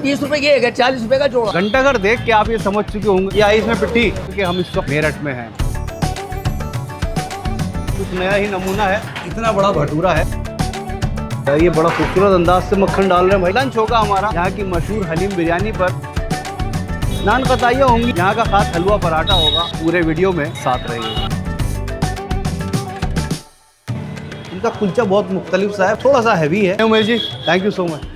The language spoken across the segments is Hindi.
20 रुपए की एक है, 40 रुपए का जोड़ा। घंटा घर देख के आप ये समझ चुके होंगे या इसमें पिट्ठी क्योंकि हम इस वक्त मेरठ में हैं। कुछ नया ही नमूना है, इतना बड़ा भटूरा है। ये बड़ा खूबसूरत अंदाज से मक्खन डाल रहे हैं भाई। लंच होगा हमारा यहाँ की मशहूर हलीम बिरयानी पर, नान कताइयाँ होंगी, यहाँ का खास हलवा पराठा होगा। पूरे वीडियो में साथ रहिए। इनका कुलचा बहुत मुख्तलिफ सा है, थोड़ा सा हैवी है। Umesh ji thank you so much.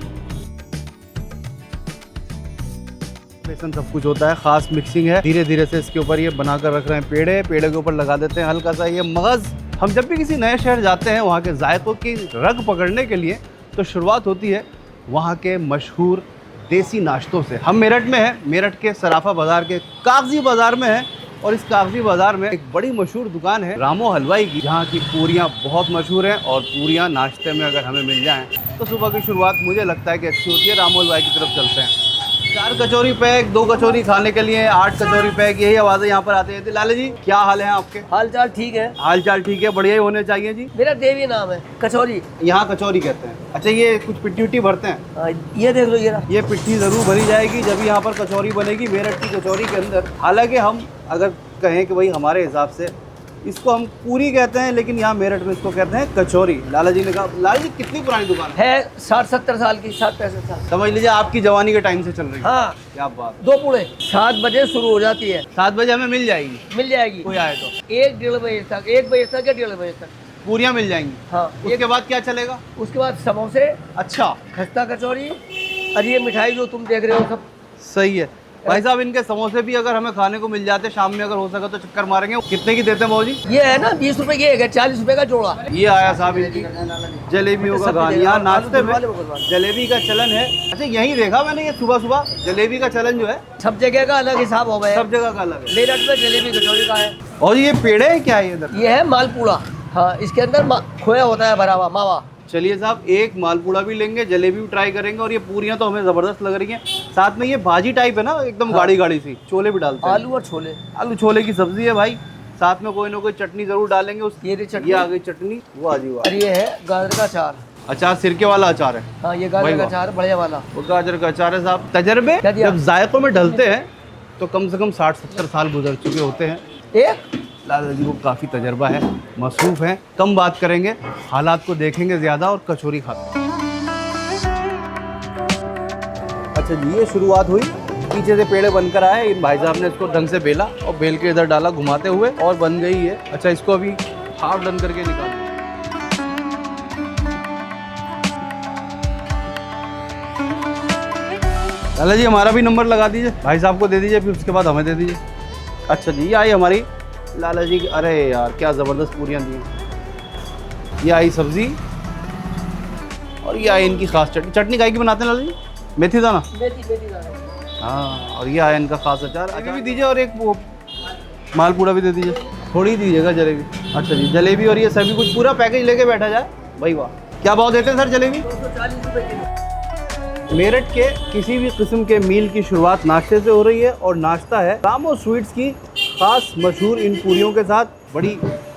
बेसन सब कुछ होता है, खास मिक्सिंग है। धीरे धीरे से इसके ऊपर ये बनाकर रख रहे हैं पेड़े के ऊपर लगा देते हैं हल्का सा ये मगज। हम जब भी किसी नए शहर जाते हैं वहाँ के जायकों की रग पकड़ने के लिए तो शुरुआत होती है वहाँ के मशहूर देसी नाश्तों से। हम मेरठ में हैं, मेरठ के सराफा बाज़ार के कागजी बाज़ार में हैं और इस कागजी बाज़ार में एक बड़ी मशहूर दुकान है रामो हलवाई की, जहाँ की पूरियाँ बहुत मशहूर हैं और पूरियाँ नाश्ते में अगर हमें मिल जाएँ तो सुबह की शुरुआत मुझे लगता है कि अच्छी होती है। रामो हलवाई की तरफ चलते हैं। 4 कचौरी पैक, 2 कचौरी खाने के लिए 8 कचौरी पैक, यही आवाज़ें यहाँ पर आते हैं। लाला जी क्या हाल है आपके? हाल चाल ठीक है। हाल चाल ठीक है, बढ़िया ही होने चाहिए जी। मेरा देवी नाम है कचौरी। यहाँ कचौरी कहते हैं। अच्छा ये कुछ पिट्ठी उट्टी भरते हैं? ये देख लो ये पिट्ठी ज़रूर भरी जाएगी जब यहाँ पर कचौरी बनेगी मेरठ की कचौरी के अंदर। हालांकि हम अगर कहें कि भाई हमारे हिसाब से इसको हम पूरी कहते हैं, लेकिन यहाँ मेरठ में इसको कहते हैं कचौरी। लाला जी ने कहा, लाला जी कितनी पुरानी दुकान है? 60-70 साल की, 60-65 साल। समझ लीजिए आपकी जवानी के टाइम से चल रही है। हाँ क्या बात। 2 पूड़े 7 बजे शुरू हो जाती है। 7 बजे हमें मिल जाएगी? मिल जाएगी। कोई आए तो 1-1:30 बजे तक, 1 बजे तक या 1:30 बजे तक पूरियाँ मिल जाएंगी। हाँ। उसके बाद क्या चलेगा? उसके बाद समोसे, अच्छा खस्ता कचौरी और ये मिठाई जो तुम देख रहे हो सब। सही है भाई साहब। इनके समोसे भी अगर हमें खाने को मिल जाते शाम में, अगर हो सका तो चक्कर मारेंगे। कितने की देते हैं भाऊ जी? ये है ना 20 रुपए की एक है, 40 रुपए का जोड़ा। ये आया साहब इनकी जलेबियों का गान। यहाँ नाश्ते में जलेबी का चलन है। अच्छा यही देखा मैंने, ये सुबह सुबह जलेबी का चलन जो है सब जगह का अलग हिसाब हो गया। सब जगह का अलग है। मेरठ में जलेबी कचौरी का है। और ये पेड़े है क्या है इधर? ये है मालपुड़ा। हाँ इसके अंदर खोया होता है भरा हुआ मावा। चलिए साहब एक मालपुड़ा भी लेंगे, जलेबी भी ट्राई करेंगे और ये पूरियां तो हमें ज़बरदस्त लग रही हैं। साथ में ये भाजी टाइप है ना एकदम। हाँ। गाढ़ी सी। छोले भी डालते हैं? आलू और छोले। आलू छोले की सब्जी है भाई। साथ में कोई ना कोई चटनी जरूर डालेंगे। ये आ गई चटनी। वाह जी वाह। ये है गाजर का अचार। अचार सिरके वाला अचार है? हाँ ये गाजर का अचार बढ़िया वाला। वो गाजर का अचार है साहब। तजर्बे जब जायकों में ढलते हैं तो कम से कम 60-70 साल गुजर चुके होते हैं। एक लाला जी को काफ़ी तजर्बा है, मसरूफ़ हैं, कम बात करेंगे, हालात को देखेंगे ज़्यादा और कचौरी खाते हैं। अच्छा जी ये शुरुआत हुई, पीछे से पेड़े बनकर आए। इन भाई साहब ने इसको ढंग से बेला और बेल के इधर डाला घुमाते हुए और बन गई है। अच्छा इसको अभी हाफ डन करके निकाल। लाला जी हमारा भी नंबर लगा दीजिए, भाई साहब को दे दीजिए, फिर उसके बाद हमें दे दीजिए। अच्छा जी ये आई हमारी लाला जी की। अरे यार क्या ज़बरदस्त पूरियाँ दी। ये आई सब्ज़ी और ये आई इनकी खास चटनी। चटनी काहे की बनाते हैं लाला जी? मेथी दाना। मेथी दाना। हाँ और ये आया इनका खास अचार। अच्छा भी दीजिए और एक वो मालपूड़ा भी दे दीजिए। थोड़ी दीजिएगा जलेबी। अच्छा जी जलेबी और ये सभी कुछ पूरा पैकेज लेके बैठा जाए भाई। वाह क्या भाव देते हैं सर जलेबी? 240 रुपए किलो। मेरठ के किसी भी किस्म के मील की शुरुआत नाश्ते से हो रही है और नाश्ता है रामो स्वीट्स की खास मशहूर इन पूरियों के साथ। बड़ी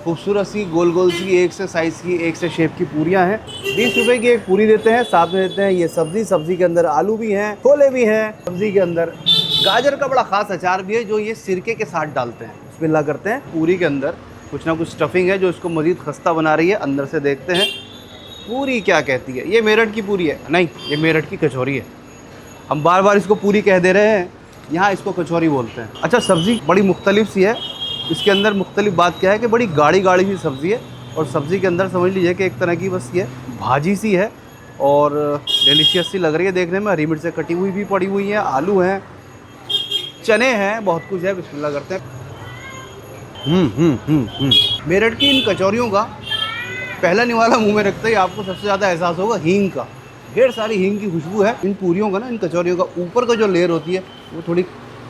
खूबसूरत सी गोल सी एक से साइज़ की एक से शेप की पूरियां हैं। 20 रुपए की एक पूरी देते हैं, साथ में देते हैं ये सब्जी के अंदर आलू भी हैं, छोले भी हैं, सब्जी के अंदर गाजर का बड़ा खास अचार भी है जो ये सिरके के साथ डालते हैं। बिस्मिल्लाह करते हैं। पूरी के अंदर कुछ ना कुछ स्टफिंग है जो इसको मज़ीद खस्ता बना रही है। अंदर से देखते हैं पूरी क्या कहती है। ये मेरठ की पूरी है? नहीं ये मेरठ की कचौरी है। हम बार बार इसको पूरी कह दे रहे हैं, यहाँ इसको कचौरी बोलते हैं। अच्छा सब्ज़ी बड़ी मुख्तलिफ सी है। इसके अंदर मुख्तलिफ बात क्या है कि बड़ी गाढ़ी सी सब्ज़ी है और सब्ज़ी के अंदर समझ लीजिए कि एक तरह की बस ये भाजी सी है और डिलीशियस सी लग रही है देखने में। हरी मिर्च से कटी हुई भी पड़ी हुई है, आलू हैं, चने हैं, बहुत कुछ है। बिस्मिल्लाह करते हैं। मेरठ की इन कचौरियों का पहला निवाला मुँह में रखते ही आपको सबसे ज़्यादा एहसास होगा हींग का। ढेर सारी हींग की खुशबू है इन पूरियों का ना। इन कचौरियों का ऊपर का जो लेयर होती है वो थोड़ी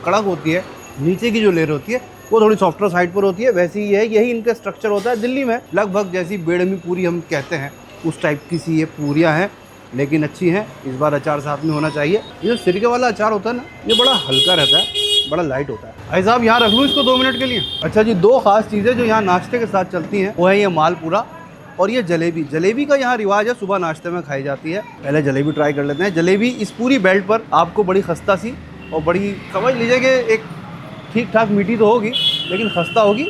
कड़क होती है, नीचे की जो लेयर होती है वो थोड़ी सॉफ्टर साइड पर होती है। वैसे ही है, यही इनका स्ट्रक्चर होता है। दिल्ली में लगभग जैसी बेड़मी पूरी हम कहते हैं उस टाइप की सी ये पूरियाँ हैं, लेकिन अच्छी हैं। इस बार अचार साथ में होना चाहिए। ये जो सिरके वाला अचार होता है ना ये बड़ा हल्का रहता है, बड़ा लाइट होता है। भाई साहब यहाँ रख लूँ इसको 2 मिनट के लिए? अच्छा जी 2 खास चीज़ें जो यहाँ नाश्ते के साथ चलती हैं वो है ये मालपूड़ा और ये जलेबी, जलेबी का यहाँ रिवाज है, सुबह नाश्ते में खाई जाती है। पहले जलेबी ट्राई कर लेते हैं। जलेबी इस पूरी बेल्ट पर आपको बड़ी खस्ता सी और बड़ी, समझ लीजिए कि एक ठीक ठाक मीठी तो होगी लेकिन खस्ता होगी,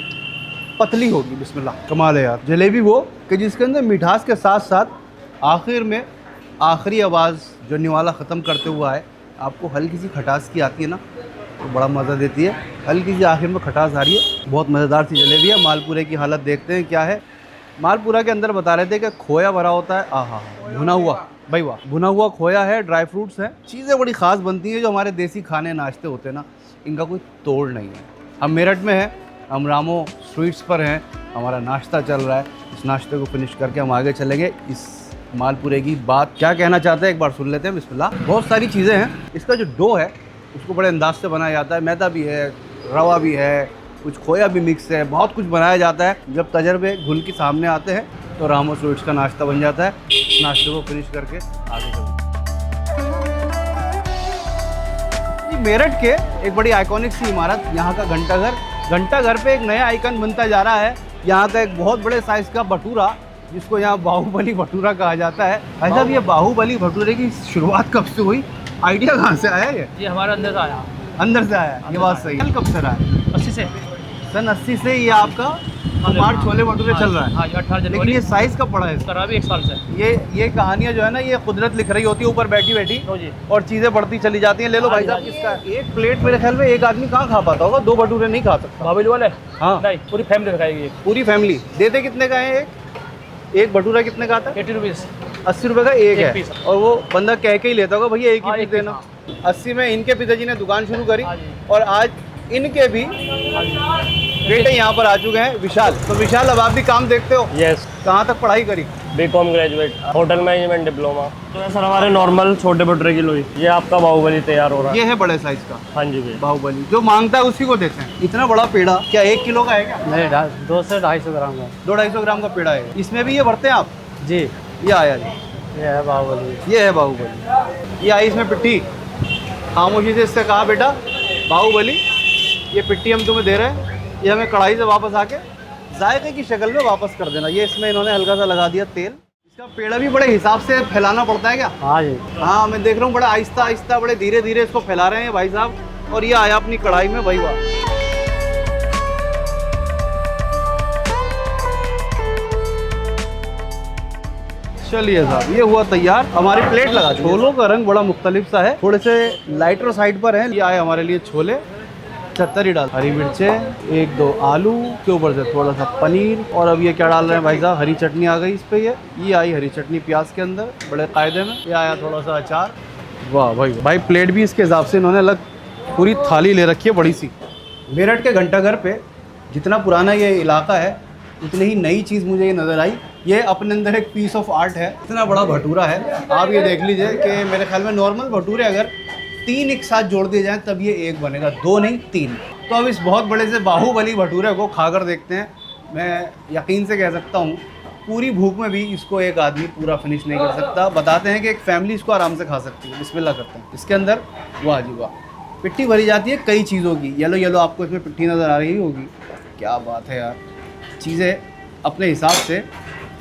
पतली होगी। बिस्मिल्लाह, कमाल है यार। जलेबी वो कि जिसके अंदर मिठास के साथ साथ आखिर में आखिरी आवाज़ जो निवाला ख़त्म करते हुआ है, आपको हल्की सी खटास की आती है ना, तो बड़ा मज़ा देती है। हल्की सी आखिर में खटास आ रही है, बहुत मज़ेदार सी जलेबी है। मालपुरे की हालत देखते हैं क्या है। मालपुरा के अंदर बता रहे थे कि खोया भरा होता है, आहा, भुना हुआ, भाई वाह, भुना हुआ खोया है, ड्राई फ्रूट्स हैं, चीज़ें बड़ी ख़ास बनती हैं। जो हमारे देसी खाने नाश्ते होते हैं ना, इनका कोई तोड़ नहीं है। हम मेरठ में हैं, हम रामो स्वीट्स पर हैं, हमारा नाश्ता चल रहा है। इस नाश्ते को फिनिश करके हम आगे चलेंगे। इस मालपुरे की बात क्या कहना चाहते हैं एक बार सुन लेते हैं। बिस्मिल्लाह। बहुत सारी चीज़ें हैं। इसका जो डो है उसको बड़े अंदाज से बनाया जाता है। मैदा भी है, रवा भी है, कुछ खोया भी मिक्स है, बहुत कुछ बनाया जाता है। जब तजर्बे घुल के सामने आते हैं तो रामो स्वीट्स का नाश्ता बन जाता है। नाश्ते को फिनिश करके आगे चलते हैं। मेरठ के एक बड़ी आइकॉनिक सी इमारत, यहाँ का घंटाघर। घंटाघर पे एक नया आइकन बनता जा रहा है। यहाँ का एक बहुत बड़े साइज़ का भटूरा, जिसको यहाँ बाहुबली भटूरा कहा जाता है। भाई साहब, ये बाहुबली भटूरे की शुरुआत कब से हुई? आइडिया कहाँ से आया ये हमारे अंदर से आया। अंदर से आया, ये बात सही है। कब से रहा है? 80 से। सन 80 से ये आपका कुमार छोले भटूरे चल रहा है। हाँ, 18 जनवरी। लेकिन ये साइज़ कब पड़ा है इसका? करा भी 1 साल से। ये कहानियाँ जो है ना, ये कुदरत लिख रही होती है ऊपर बैठी बैठी, तो जी, और चीज़ें बढ़ती चली जाती हैं। ले लो भाई साहब, किसका एक प्लेट मेरे ख्याल में एक आदमी कहाँ खा पाता होगा? 2 भटूरे नहीं खा सकता। बाहुबली वाले? हाँ, नहीं, पूरी फैमिली खाएगी। पूरी फैमिली। देते कितने का है एक भटूरा? कितने का आता है? 80 रुपीज़। 80 रुपये का एक है। पीस। और वो बंदा कह के ही लेता होगा, भैया एक ही पीस एक देना। 80 में इनके पिताजी ने दुकान शुरू करी, हाँ जी। और आज इनके भी बेटे यहाँ पर आ चुके हैं, विशाल। तो विशाल, अब आप भी काम देखते हो? यस, कहाँ तक पढ़ाई करी? BCom graduate, hotel management diploma. तो है सर हमारे नॉर्मल छोटे भटूरे की लोई। ये आपका बाहुबली तैयार हो रहा है। ये है बड़े साइज का हाँ जी भैया। बाहुबली, जो मांगता है उसी को देते हैं। इतना बड़ा पेड़ा क्या 1 किलो का है क्या? नहीं, 200 से 250 ग्राम का। 200-250 ग्राम का पेड़ा है। इसमें भी ये भरते हैं आप? जी, ये आया जी, ये है बाहुबली। ये है बाहुबली। ये आई इसमें पिट्ठी। खामोशी से इससे कहा, बेटा बाहुबली, ये पिट्ठी हम तुम्हें दे रहे हैं, ये हमें कढ़ाई से वापस आके जायके की शक्ल में वापस कर देना। ये इसमें इन्होंने हल्का सा लगा दिया तेल। इसका पेड़ा भी बड़े हिसाब से फैलाना पड़ता है क्या? हाँ जी। हाँ, मैं देख रहा हूँ बड़ा आहिस्ता आहिस्ता, बड़े धीरे धीरे इसको फैला रहे हैं भाई साहब। और ये आया अपनी कढ़ाई में, भाई वाह। चलिए साहब, ये हुआ तैयार। हमारी प्लेट लगा। छोलों का रंग बड़ा मुख्तलिफ सा है, थोड़े से लाइटर साइड पर है। ये आए हमारे लिए छोले, 76 ही डाल, हरी मिर्चें, 1-2 आलू के ऊपर से थोड़ा सा पनीर, और अब ये क्या डाल रहे हैं भाई साहब? हरी चटनी आ गई इस पे। ये आई हरी चटनी प्याज के अंदर, बड़े कायदे में। ये आया थोड़ा सा अचार। वाह भाई भाई, प्लेट भी इसके हिसाब से इन्होंने अलग पूरी थाली ले रखी है, बड़ी सी। मेरठ के घंटाघर पे जितना पुराना ये इलाका है, उतनी ही नई चीज़ मुझे ये नज़र आई। ये अपने अंदर एक पीस ऑफ आर्ट है। इतना बड़ा भटूरा है, आप ये देख लीजिए कि मेरे ख्याल में नॉर्मल भटूरे अगर 3 एक साथ जोड़ दिए जाएँ तब ये एक बनेगा, 2 नहीं 3। तो अब इस बहुत बड़े से बाहुबली भटूरे को खाकर देखते हैं। मैं यकीन से कह सकता हूँ पूरी भूख में भी इसको एक आदमी पूरा फिनिश नहीं कर सकता। बताते हैं कि एक फैमिली इसको आराम से खा सकती है। बिस्मिल्लाह करते हैं। इसके अंदर वाह जी वाह, पिट्ठी भरी जाती है कई चीज़ों की। येलो येलो आपको इसमें पिट्ठी नज़र आ रही होगी। क्या बात है यार, चीज़ें अपने हिसाब से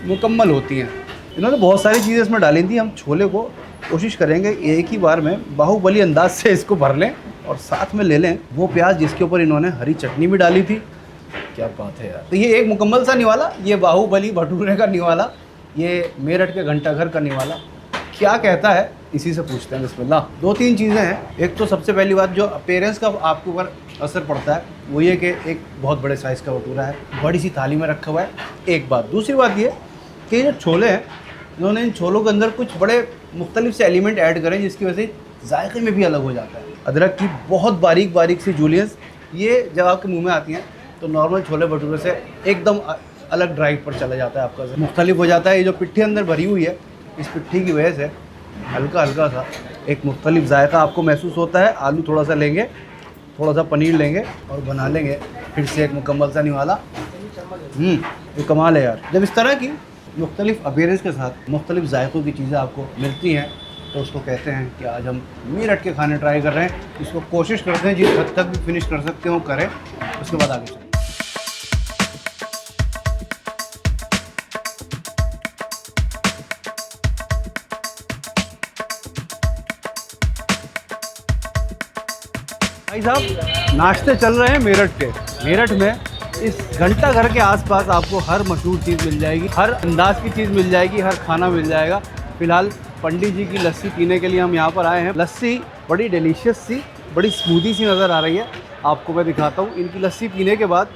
मुकम्मल होती हैं। इन्होंने बहुत सारी चीज़ें इसमें डाली थी। हम छोले को कोशिश करेंगे एक ही बार में बाहुबली अंदाज से इसको भर लें, और साथ में ले लें वो प्याज जिसके ऊपर इन्होंने हरी चटनी भी डाली थी। क्या बात है यार। तो ये एक मुकम्मल सा निवाला, ये बाहुबली भटूरे का निवाला, ये मेरठ के घंटाघर का निवाला क्या कहता है, इसी से पूछते हैं। बिस्मिल्लाह। 2-3 चीज़ें हैं। एक तो सबसे पहली बात जो अपेयरेंस का आपके ऊपर असर पड़ता है वो ये कि एक बहुत बड़े साइज़ का भटूरा है, बड़ी सी थाली में रखा हुआ है, एक बात। दूसरी बात ये कि ये जो छोले हैं, इन्होंने इन छोलों के अंदर कुछ बड़े मुख्तलिफ से एलिमेंट ऐड करें जिसकी वजह से जायके में भी अलग हो जाता है। अदरक की बहुत बारीक बारीक सी जूलियंस, ये जब आपके मुंह में आती हैं तो नॉर्मल छोले भटूरे से एकदम अलग ड्राइव पर चला जाता है, आपका मुख्तलिफ हो जाता है। ये जो पिट्ठी अंदर भरी हुई है, इस पिट्ठी की वजह से हल्का हल्का सा एक मुख्तलिफ जायका आपको महसूस होता है। आलू थोड़ा सा लेंगे, थोड़ा सा पनीर लेंगे और बना लेंगे फिर से एक मुकम्मल सा निवाला। ये कमाल है यार। जब इस तरह की मुख्तलिफ अपीयरेंस के साथ मुख्तलिफ जायकों की चीज़ें आपको मिलती हैं तो उसको कहते हैं कि आज हम मेरठ के खाने ट्राई कर रहे हैं। इसको कोशिश करते हैं जिस हद तक भी फिनिश कर सकते हो करें, उसके बाद आगे चलें। भाई साहब नाश्ते चल रहे हैं मेरठ के। मेरठ में इस घंटा घर के आसपास आपको हर मशहूर चीज़ मिल जाएगी, हर अंदाज की चीज़ मिल जाएगी, हर खाना मिल जाएगा। फिलहाल पंडित जी की लस्सी पीने के लिए हम यहाँ पर आए हैं। लस्सी बड़ी डिलीशियस सी, बड़ी स्मूदी सी नज़र आ रही है। आपको मैं दिखाता हूँ। इनकी लस्सी पीने के बाद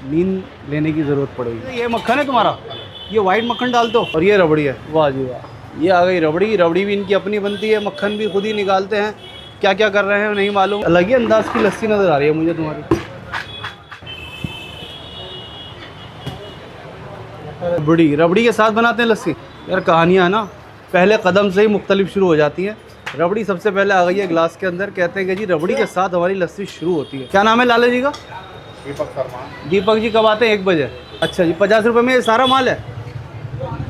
नींद लेने की ज़रूरत पड़ेगी। ये मक्खन है तुम्हारा, ये वाइट मक्खन डाल दो। और ये रबड़ी है, वाह जी वाह। ये आ गई रबड़ी। रबड़ी भी इनकी अपनी बनती है, मक्खन भी खुद ही निकालते हैं। क्या क्या कर रहे हैं नहीं मालूम। अलग ही अंदाज की लस्सी नज़र आ रही है मुझे तुम्हारी। रबड़ी के साथ बनाते हैं लस्सी। यार कहानियाँ है ना, पहले कदम से ही मुख्तलिफ शुरू हो जाती हैं। रबड़ी सबसे पहले आ गई है ग्लास के अंदर। कहते हैं कि जी रबड़ी के साथ हमारी लस्सी शुरू होती है। क्या नाम है लाला जी का? दीपक शर्मा। दीपक जी कब आते हैं? 1 बजे। अच्छा जी, 50 रुपये में ये सारा माल है?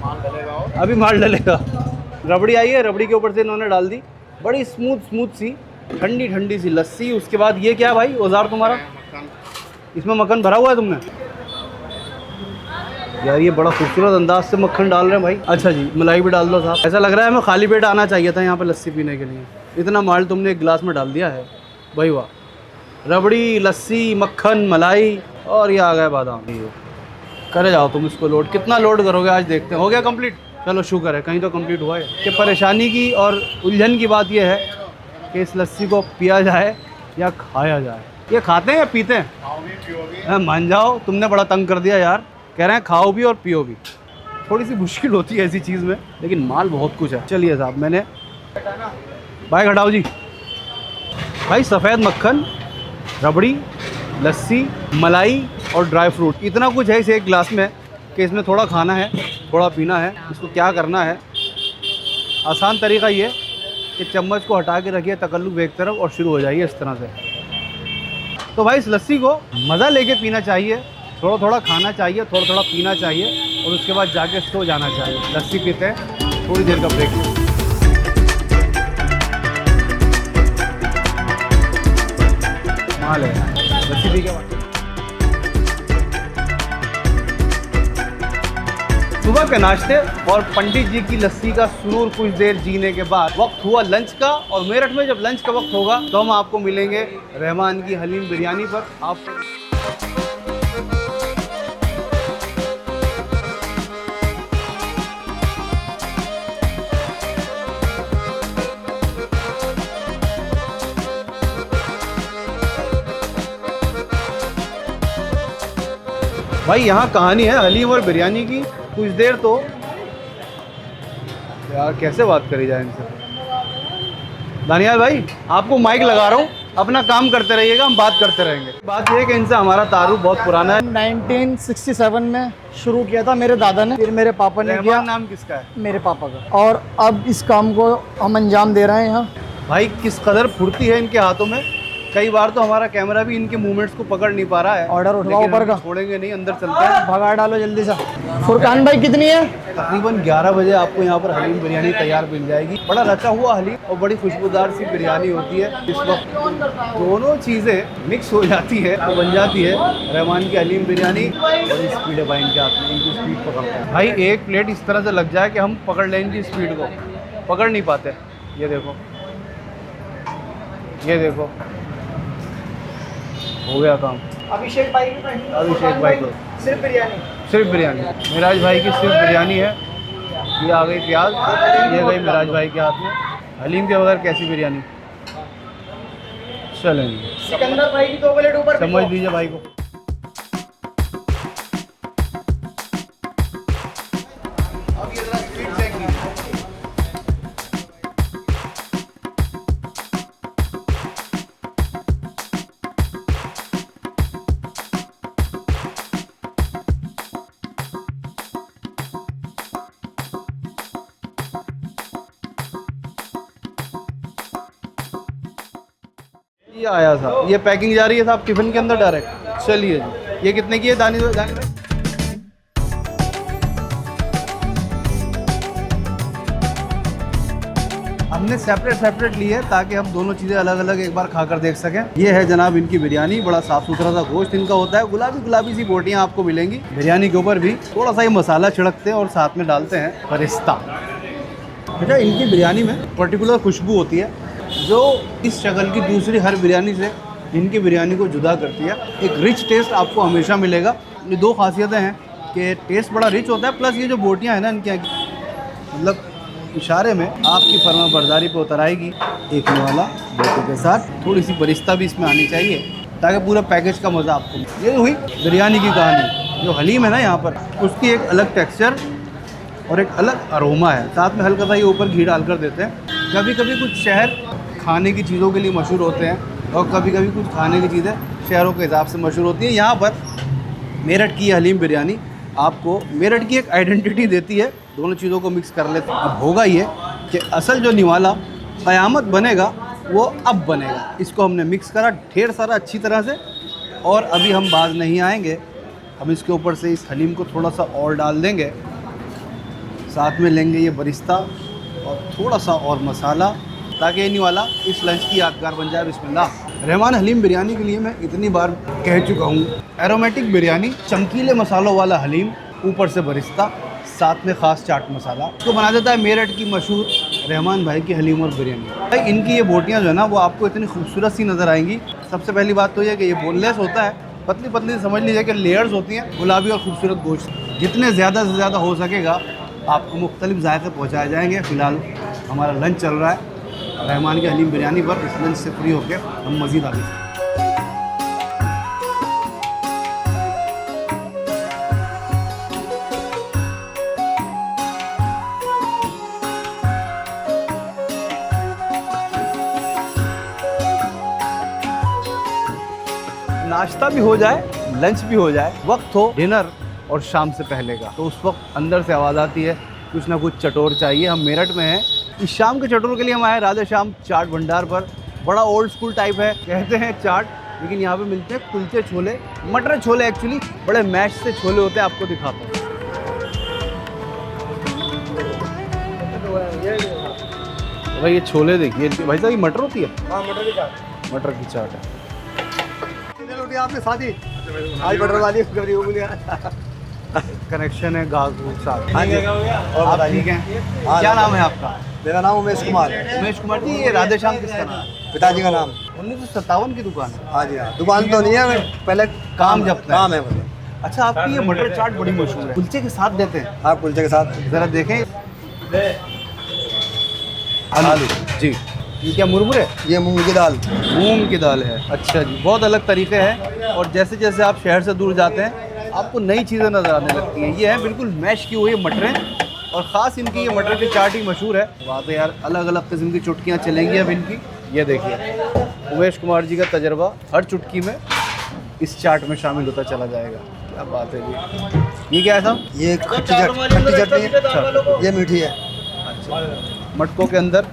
माल डलेगा और अभी माल डलेगा। रबड़ी आई है, रबड़ी के ऊपर से इन्होंने डाल दी। बड़ी स्मूथ सी ठंडी ठंडी सी लस्सी। उसके बाद ये क्या है भाई औजार तुम्हारा? मक्खन। इसमें मक्खन भरा हुआ है तुमने? यार ये बड़ा खूबसूरत अंदाज से मक्खन डाल रहे हैं भाई। अच्छा जी, मलाई भी डाल दो साहब। ऐसा लग रहा है हमें खाली पेट आना चाहिए था यहाँ पे लस्सी पीने के लिए। इतना माल तुमने एक गिलास में डाल दिया है भाई, वाह। रबड़ी, लस्सी, मक्खन, मलाई और ये आ गया बादाम। करे जाओ तुम इसको लोड। कितना लोड करोगे आज देखते हैं। हो गया कंप्लीट? चलो शुक्र है, कहीं तो कंप्लीट हुआ है। कि परेशानी की और उलझन की बात यह है कि इस लस्सी को पिया जाए या खाया जाए। ये खाते हैं या पीते हैं? मान जाओ, तुमने बड़ा तंग कर दिया यार। कह रहे हैं खाओ भी और पियो भी। थोड़ी सी मुश्किल होती है ऐसी चीज़ में, लेकिन माल बहुत कुछ है। चलिए साहब, मैंने बाइक हटाओ जी। भाई सफ़ेद मक्खन, रबड़ी, लस्सी, मलाई और ड्राई फ्रूट, इतना कुछ है इस एक गिलास में कि इसमें थोड़ा खाना है, थोड़ा पीना है। इसको क्या करना है, आसान तरीका ये कि चम्मच को हटा के रखिए तकल्लुफ़ एक तरफ और शुरू हो जाइए इस तरह से। तो भाई इस लस्सी को मज़ा लेके पीना चाहिए। थोड़ा थोड़ा खाना चाहिए, थोड़ा थोड़ा पीना चाहिए और उसके बाद जाके सो जाना चाहिए। लस्सी पीते हैं, थोड़ी देर का ब्रेक। माल है लस्सी पी के बाद। सुबह के नाश्ते और पंडित जी की लस्सी का सुरूर कुछ देर जीने के बाद वक्त हुआ लंच का। और मेरठ में जब लंच का वक्त होगा तो हम आपको मिलेंगे रहमान की हलीम बिरयानी पर। आप भाई यहाँ कहानी है हलीम और बिरयानी की। कुछ देर तो यार कैसे बात करी जाए इनसे। दानियाल भाई, आपको माइक लगा रहा हूँ, अपना काम करते रहिएगा, हम बात करते रहेंगे। बात यह है कि इनसे हमारा तारुफ बहुत पुराना है। 1967 में शुरू किया था मेरे दादा ने, फिर मेरे पापा ने किया। नाम किसका है? मेरे पापा का। और अब इस काम को हम अंजाम दे रहे हैं यहाँ। भाई किस कदर फुर्ती है इनके हाथों में। कई बार तो हमारा कैमरा भी इनके मूवमेंट्स को पकड़ नहीं पा रहा है। ऑर्डर उठवाओ लेकिन ऊपर हम का। छोड़ेंगे नहीं, अंदर चलते हैं। भगा डालो जल्दी से। फुरकान भाई कितनी है? तकरीबन 11 बजे आपको यहाँ पर हलीम बिरयानी तैयार मिल जाएगी। बड़ा रचा हुआ हलीम और बड़ी खुशबूदार सी बिरयानी होती है। इस वक्त दोनों चीज़ें मिक्स हो जाती है तो बन जाती है रहमान की हलीम बिरयानी। बड़ी स्पीड है भाई इनके हाथ में, इनकी स्पीड पकड़ते हैं भाई। एक प्लेट इस तरह से लग जाए कि हम पकड़ लें इनकी स्पीड को, पकड़ नहीं पाते। ये देखो, ये देखो, हो गया काम। अभिषेक भाई को सिर्फ बिरयानी। सिर्फ बिरयानी। मिराज भाई की सिर्फ बिरयानी है। ये आ गई प्याज, ये गई मिराज भाई के हाथ में। हलीम के बगैर कैसी बिरयानी चलेंगे। सिकंदर भाई की 2 प्लेट ऊपर। समझ दीजिए भाई को। ये आया था, ये पैकिंग जा रही है साहब टिफिन के अंदर डायरेक्ट। चलिए जी, ये कितने की है दानी भाई? हमने सेपरेट ली है ताकि हम दोनों चीज़ें अलग अलग एक बार खाकर देख सकें। ये है जनाब इनकी बिरयानी। बड़ा साफ सुथरा सा गोश्त इनका होता है। गुलाबी सी बोटियाँ आपको मिलेंगी। बिरयानी के ऊपर भी थोड़ा सा ही मसाला छिड़कते हैं और साथ में डालते हैं फरिश्ता। बेटा इनकी बिरयानी में पर्टिकुलर खुशबू होती है। जो इस शक्ल की दूसरी हर बिरयानी से इनकी बिरयानी को जुदा करती है। एक रिच टेस्ट आपको हमेशा मिलेगा। ये दो खासियतें हैं कि टेस्ट बड़ा रिच होता है, प्लस ये जो बोटियाँ हैं ना इनके मतलब इशारे में आपकी फर्मा बरदारी पे उतर आएगी एक वाला बोटी के साथ। थोड़ी सी बरिस्ता भी इसमें आनी चाहिए ताकि पूरा पैकेज का मज़ा आपको मिले। ये हुई बिरयानी की कहानी। जो हलीम है ना यहाँ पर, उसकी एक अलग टेक्सचर और एक अलग अरोमा है। साथ में हल्का सा ये ऊपर घी डाल कर देते हैं। कभी कभी कुछ शहर खाने की चीज़ों के लिए मशहूर होते हैं और कभी कभी कुछ खाने की चीज़ें शहरों के हिसाब से मशहूर होती हैं। यहाँ पर मेरठ की हलीम बिरयानी आपको मेरठ की एक आइडेंटिटी देती है। दोनों चीज़ों को मिक्स कर लेते हैं। अब होगा ये कि असल जो निवाला क़यामत बनेगा वो अब बनेगा। इसको हमने मिक्स करा ढेर सारा अच्छी तरह से, और अभी हम बाज नहीं आएंगे। हम इसके ऊपर से इस हलीम को थोड़ा सा और डाल देंगे। साथ में लेंगे ये बरिस्ता और थोड़ा सा और मसाला, ताकि ये निवाला इस लंच की यादगार बन जाए। बिस्मिल्लाह। रहमान हलीम बिरयानी के लिए मैं इतनी बार कह चुका हूँ, एरोमेटिक बिरयानी, चमकीले मसालों वाला हलीम, ऊपर से बरिस्ता, साथ में ख़ास चाट मसाला, तो बना देता है मेरठ की मशहूर रहमान भाई की हलीम और बिरयानी। भाई इनकी ये बोटियाँ जो है ना वो आपको इतनी खूबसूरत सी नज़र आएंगी। सबसे पहली बात तो ये कि ये बोनलेस होता है, पतली पतली समझ लीजिए कि लेयर्स होती हैं गुलाबी और खूबसूरत गोश्त। जितने ज़्यादा से ज़्यादा हो सकेगा आपको मुख्तलिफ जायके पहुँचाए जाएंगे। फ़िलहाल हमारा लंच चल रहा है रहमान की हलीम बिरयानी पर। इस लंच से फ्री होकर हम मज़ीद आगे नाश्ता भी हो जाए, लंच भी हो जाए, वक्त हो डिनर और शाम से पहले का, तो उस वक्त अंदर से आवाज़ आती है कुछ ना कुछ चटोर चाहिए। हम मेरठ में हैं, इस शाम के चटोर के लिए हम आए राधे श्याम चाट भंडार पर। बड़ा ओल्ड स्कूल टाइप है, कहते हैं चाट, लेकिन यहाँ पे मिलते हैं कुलचे छोले, मटर छोले। एक्चुअली बड़े मैश से छोले होते हैं, आपको दिखाता हूँ। भाई ये छोले देखिए भाई साहब, ये मटर होती है? हाँ, मटर की चाट। मटर की चाट है। आपने शादी आज बटर वाली कनेक्शन है गाहक के साथ। हाँ जी, और आप ठीक हैं? क्या नाम है आपका? मेरा नाम उमेश कुमार। उमेश कुमार जी, ये राधे श्याम किसका नाम है? पिताजी का नाम। 1957 की दुकान है? हाँ जी, हाँ। दुकान तो नहीं है, पहले काम जब काम है मतलब। अच्छा, आपकी ये मटर चाट बड़ी मशहूर है, कुलचे के साथ देते हैं? हाँ, कुलचे के साथ। ज़रा देखें। आलू जी, ये क्या मुरमुरे? ये मूंग की दाल। मूंग की दाल है। अच्छा जी, बहुत अलग तरीके हैं। और जैसे जैसे आप शहर से दूर जाते हैं आपको नई चीज़ें नज़र आने लगती हैं। ये है बिल्कुल मैश की हुई मटरें, और ख़ास इनकी ये मटर की चाट ही मशहूर है। बात है यार, अलग अलग किस्म की चुटकियाँ चलेंगी अब इनकी। ये देखिए उमेश कुमार जी का तजर्बा हर चुटकी में इस चाट में शामिल होता चला जाएगा। क्या बात है जी। ये क्या है साहब? ये खट्टी चटनी है। अच्छा, ये मीठी है। मटकों के अंदर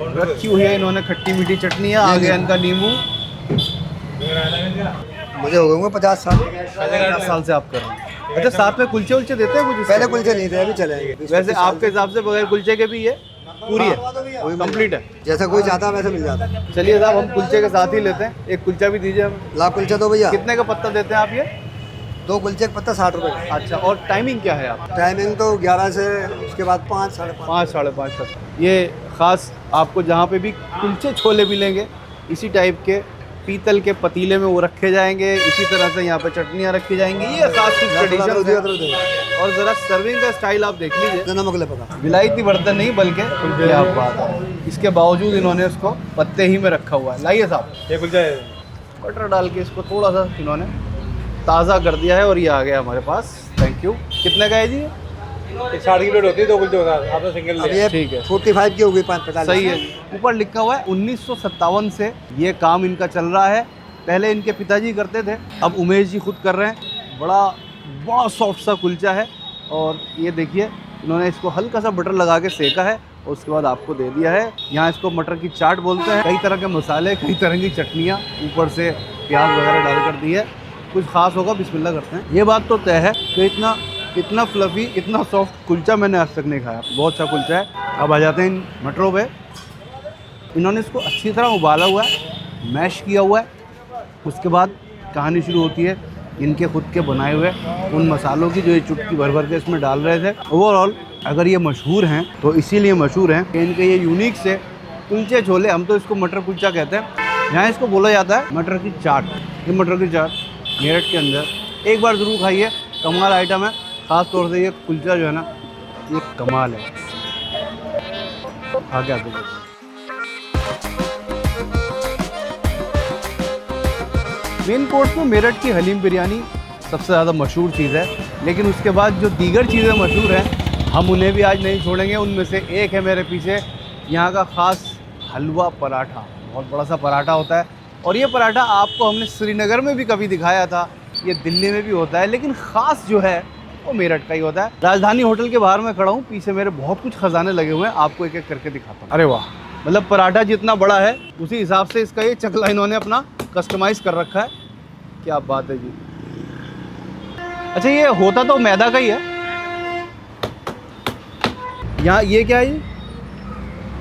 रखी हुई है इन्होंने खट्टी मीठी चटनी है, आगे इनका नींबू। मुझे हो गए 50 साल। 50 साल से आप कर रहे हैं। अच्छा, साथ में कुलचे उलचे देते हैं कुछ? पहले कुलचे नहीं थे, अभी चलेंगे। वैसे आपके हिसाब से बगैर कुलचे के भी ये पूरी है, कंप्लीट है? जैसा कोई चाहता है वैसे मिल जाता है। चलिए साहब, हम कुलचे के साथ ही लेते हैं। एक कुलचा भी दीजिए हमें। लाख कुलचा दो भैया। कितने का पत्ता देते हैं आप ये? 2 कुलचे का पत्ता 60 रुपये। अच्छा, और टाइमिंग क्या है आप? टाइमिंग तो 11 से उसके बाद 5, साढ़े 5। 5, साढ़े 5 तक। ये ख़ास आपको जहाँ पे भी कुलचे छोले मिलेंगे इसी टाइप के पीतल के पतीले में वो रखे जाएंगे। इसी तरह से यहाँ पे चटनियाँ रखी जाएंगी। ये खास कुछ ट्रेडिशन है। और ज़रा सर्विंग का स्टाइल आप देख लीजिए। नमक ले पका, विलायती बर्तन नहीं बल्कि क्या बात है। इसके बावजूद इन्होंने उसको पत्ते ही में रखा हुआ है। लाइए साहब, ये कुलचा है। बटर डाल के इसको थोड़ा सा इन्होंने ताज़ा कर दिया है और ये आ गया हमारे पास। Thank you. कितने का है जी? 60 की प्लेट होती है 2 कुलचे के साथ, आपने सिंगल अब लिया। ये ठीक है। 45 की होगी, 45। सही है। ऊपर लिखा हुआ है 1957 से ये काम इनका चल रहा है। पहले इनके पिताजी करते थे, अब उमेश जी खुद कर रहे हैं। बड़ा सॉफ्ट सा कुलचा है। और ये देखिए इन्होंने इसको हल्का सा बटर लगा के सेका है और उसके बाद आपको दे दिया है। यहाँ इसको मटर की चाट बोलते हैं। कई तरह के मसाले, कई तरह की चटनियाँ, ऊपर से प्याज वगैरह डाल कर दी है। कुछ खास होगा, बिस्मिल्लाह करते हैं। ये बात तो तय है कि इतना फ्लफ़ी, इतना सॉफ्ट कुलचा मैंने आज तक नहीं खाया। बहुत अच्छा कुलचा है। अब आ जाते हैं इन मटरों पे। इन्होंने इसको अच्छी तरह उबाला हुआ है, मैश किया हुआ है। उसके बाद कहानी शुरू होती है इनके खुद के बनाए हुए उन मसालों की, जो ये चुटकी भर भर के इसमें डाल रहे थे। ओवरऑल अगर ये मशहूर हैं तो इसीलिए मशहूर हैं कि इनके ये यूनिक से कुलचे छोले, हम तो इसको मटर कुलचा कहते हैं, यहाँ इसको बोला जाता है मटर की चाट। ये मटर की चाट मेरठ के अंदर एक बार ज़रूर खाइए, कमाल आइटम है। ख़ास तौर से ये कुलचा जो है ना, ये कमाल है। आगे आगे मेन कोर्स में मेरठ की हलीम बिरयानी सबसे ज़्यादा मशहूर चीज़ है, लेकिन उसके बाद जो दीगर चीज़ें मशहूर हैं हम उन्हें भी आज नहीं छोड़ेंगे। उनमें से एक है मेरे पीछे यहाँ का ख़ास हलवा पराठा। बहुत बड़ा सा पराठा होता है, और ये पराठा आपको हमने श्रीनगर में भी कभी दिखाया था, ये दिल्ली में भी होता है, लेकिन ख़ास जो है वो मेरठ का ही होता है। राजधानी होटल के बाहर मैं खड़ा हूँ, पीछे मेरे बहुत कुछ खजाने लगे हुए हैं, आपको एक एक करके दिखाता हूँ। अरे वाह, मतलब पराठा जितना बड़ा है उसी हिसाब से इसका ये चकला इन्होंने अपना कस्टमाइज़ कर रखा है। क्या बात है जी। अच्छा, ये होता तो मैदा का ही है। यहाँ ये क्या है,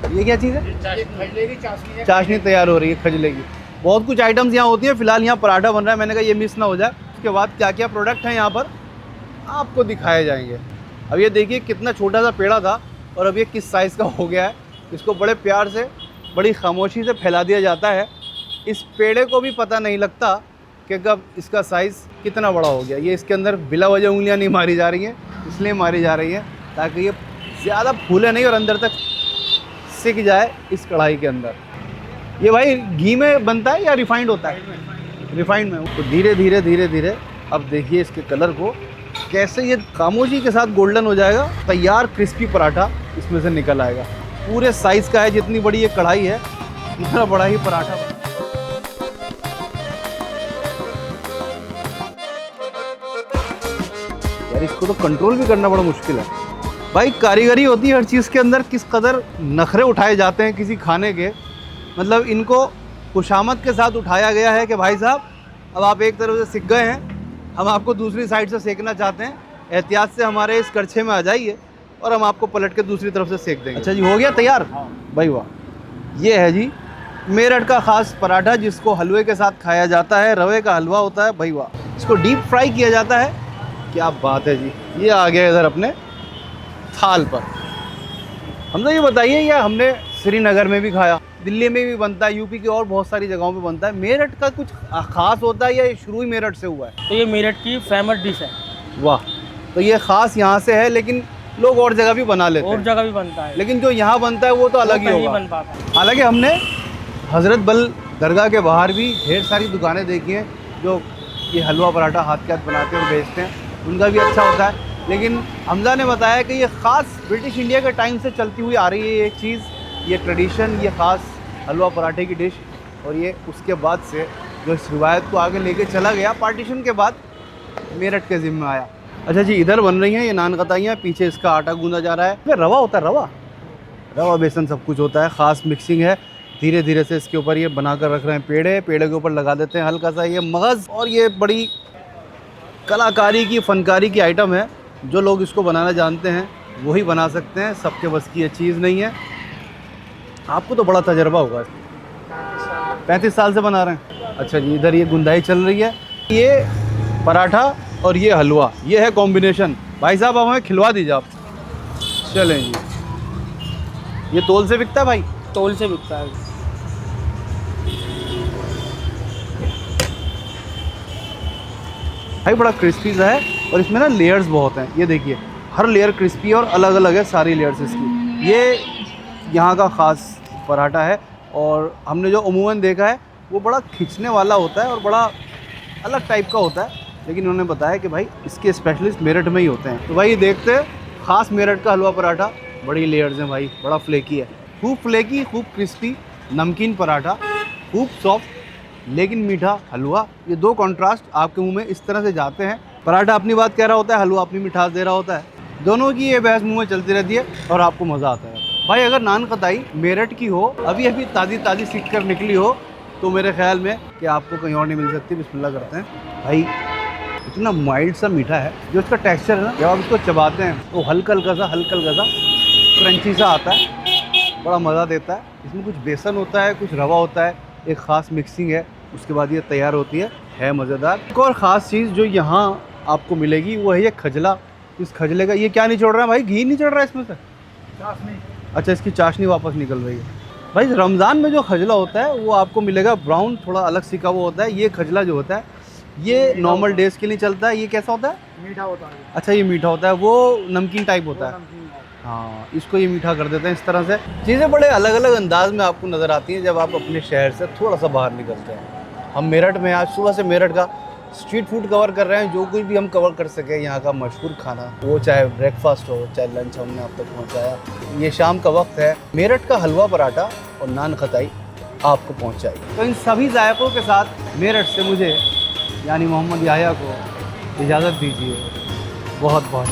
ये क्या चीज़ है? चाशनी तैयार हो रही है खजले की। बहुत कुछ आइटम्स यहाँ होती हैं। फिलहाल यहाँ पराठा बन रहा है, मैंने कहा ये मिस ना हो जाए। उसके बाद क्या क्या प्रोडक्ट हैं यहाँ पर आपको दिखाए जाएंगे। अब ये देखिए कितना छोटा सा पेड़ा था और अब ये किस साइज़ का हो गया है। इसको बड़े प्यार से, बड़ी खामोशी से फैला दिया जाता है। इस पेड़े को भी पता नहीं लगता कि कब इसका साइज़ कितना बड़ा हो गया। ये इसके अंदर बिला वजह उंगलियाँ नहीं मारी जा रही हैं, इसलिए मारी जा रही हैं ताकि ये ज़्यादा फूले नहीं और अंदर तक सिक जाए इस कढ़ाई के अंदर। ये भाई घी में बनता है या रिफाइंड होता है? रिफाइंड में। तो धीरे धीरे धीरे धीरे अब देखिए इसके कलर को, कैसे ये खामोशी के साथ गोल्डन हो जाएगा। तैयार क्रिस्पी पराठा इसमें से निकल आएगा। पूरे साइज़ का है, जितनी बड़ी ये कढ़ाई है उतना बड़ा ही पराठा। यार इसको तो कंट्रोल भी करना बड़ा मुश्किल है भाई। कारीगरी होती है हर चीज़ के अंदर। किस कदर नखरे उठाए जाते हैं किसी खाने के, मतलब इनको खुशामद के साथ उठाया गया है कि भाई साहब अब आप एक तरफ से सिक गए हैं, हम आपको दूसरी साइड से सेकना चाहते हैं, एहतियात से हमारे इस करछे में आ जाइए और हम आपको पलट के दूसरी तरफ से सेक देंगे। अच्छा जी, हो गया तैयार भाई। वाह, ये है जी मेरठ का ख़ास पराठा जिसको हलवे के साथ खाया जाता है। रवे का हलवा होता है भाई। वाह, इसको डीप फ्राई किया जाता है। क्या बात है जी। ये आ गया इधर अपने थाल पर। हम तो ये बताइए, ये हमने श्रीनगर में भी खाया, दिल्ली में भी बनता है, यूपी की और बहुत सारी जगहों पे बनता है। मेरठ का कुछ ख़ास होता है या ये शुरू ही मेरठ से हुआ है? तो ये मेरठ की फेमस डिश है। वाह, तो ये ख़ास यहाँ से है, लेकिन लोग और जगह भी बना लेते हैं। और जगह भी बनता है, लेकिन जो यहाँ बनता है वो तो अलग ही होगा। बन पाता है। हालांकि हमने हज़रत बल दरगाह के बाहर भी ढेर सारी दुकानें देखी हैं जो ये हलवा पराठा हाथ के हाथ बनाते हैं और बेचते हैं, उनका भी अच्छा होता है। लेकिन हमजा ने बताया कि ये ख़ास ब्रिटिश इंडिया के टाइम से चलती हुई आ रही है एक चीज़, ये ट्रेडिशन, ये ख़ास हलवा पराठे की डिश। और ये उसके बाद से जो इस रिवायत को आगे लेके चला गया, पार्टीशन के बाद मेरठ के ज़िम्मे आया। अच्छा जी, इधर बन रही हैं ये नान कताइयाँ, पीछे इसका आटा गूंदा जा रहा है। फिर रवा होता है, रवा बेसन सब कुछ होता है। ख़ास मिक्सिंग है। धीरे धीरे से इसके ऊपर ये बनाकर रख रहे हैं पेड़े के ऊपर लगा देते हैं हल्का सा ये मगज़। और ये बड़ी कलाकारी की, फनकारी की आइटम है। जो लोग इसको बनाना जानते हैं वही बना सकते हैं, सबके बस की ये चीज़ नहीं है। आपको तो बड़ा तजर्बा होगा, 35 साल से बना रहे हैं। अच्छा जी, इधर ये गुंदाई चल रही है। ये पराठा और ये हलवा, ये है कॉम्बिनेशन। भाई साहब अब हमें खिलवा दीजिए आप। चलें जी। ये तोल से बिकता है भाई? तोल से बिकता है। भाई बड़ा क्रिस्पी सा है और इसमें ना लेयर्स बहुत हैं। ये देखिए हर लेयर क्रिस्पी और अलग अलग है सारी लेयर्स इसकी। ये यहाँ का ख़ास पराठा है और हमने जो अमूमन देखा है वो बड़ा खिंचने वाला होता है और बड़ा अलग टाइप का होता है, लेकिन उन्होंने बताया कि भाई इसके स्पेशलिस्ट मेरठ में ही होते हैं। तो भाई देखते हैं ख़ास मेरठ का हलवा पराठा। बड़ी लेयर्स हैं भाई, बड़ा फ्लेकी है, खूब फ्लेकी, खूब क्रिस्पी, नमकीन पराठा, खूब सॉफ्ट लेकिन मीठा हलवा। ये दो कॉन्ट्रास्ट आपके मुंह में इस तरह से जाते हैं। पराठा अपनी बात कह रहा होता है, हलवा अपनी मिठास दे रहा होता है। दोनों की ये बहस मुंह में चलती रहती है और आपको मज़ा आता है। भाई अगर नान कताई मेरठ की हो, अभी अभी ताज़ी सीख कर निकली हो, तो मेरे ख्याल में कि आपको कहीं और नहीं मिल सकती। बिस्मिल्लाह करते हैं। भाई इतना माइल्ड सा मीठा है, जो इसका टेक्सचर है ना, जब आप इसको चबाते हैं तो हल्का हल्का सा क्रंची सा आता है, बड़ा मज़ा देता है। इसमें कुछ बेसन होता है, कुछ रवा होता है, एक ख़ास मिक्सिंग है, उसके बाद ये तैयार होती है मज़ेदार। एक और ख़ास चीज़ जो यहाँ आपको मिलेगी वो है ये खजला। इस खजले का ये क्या निचोड़ रहा है भाई? घी निचोड़ रहा है इसमें से? चाशनी। अच्छा, इसकी चाशनी वापस निकल रही है। भाई रमज़ान में जो खजला होता है वो आपको मिलेगा ब्राउन, थोड़ा अलग सी का वो होता है। ये खजला जो होता है ये नॉर्मल डेज़ के लिए चलता है। ये कैसा होता है? मीठा होता है। अच्छा, ये मीठा होता है, वो नमकीन टाइप होता है। हाँ, इसको ये मीठा कर देते हैं इस तरह से। चीज़ें बड़े अलग अलग अंदाज में आपको नज़र आती हैं जब आप अपने शहर से थोड़ा सा बाहर निकलते हैं। हम मेरठ में आज सुबह से मेरठ का स्ट्रीट फूड कवर कर रहे हैं, जो कुछ भी हम कवर कर सके यहाँ का मशहूर खाना, वो चाहे ब्रेकफास्ट हो चाहे लंच, हमने आप तक पहुँचाया। ये शाम का वक्त है, मेरठ का हलवा पराठा और नान खताई आपको पहुँचाई। तो इन सभी जायकों के साथ मेरठ से मुझे यानी मोहम्मद याह्या को इजाज़त दीजिए। बहुत बहुत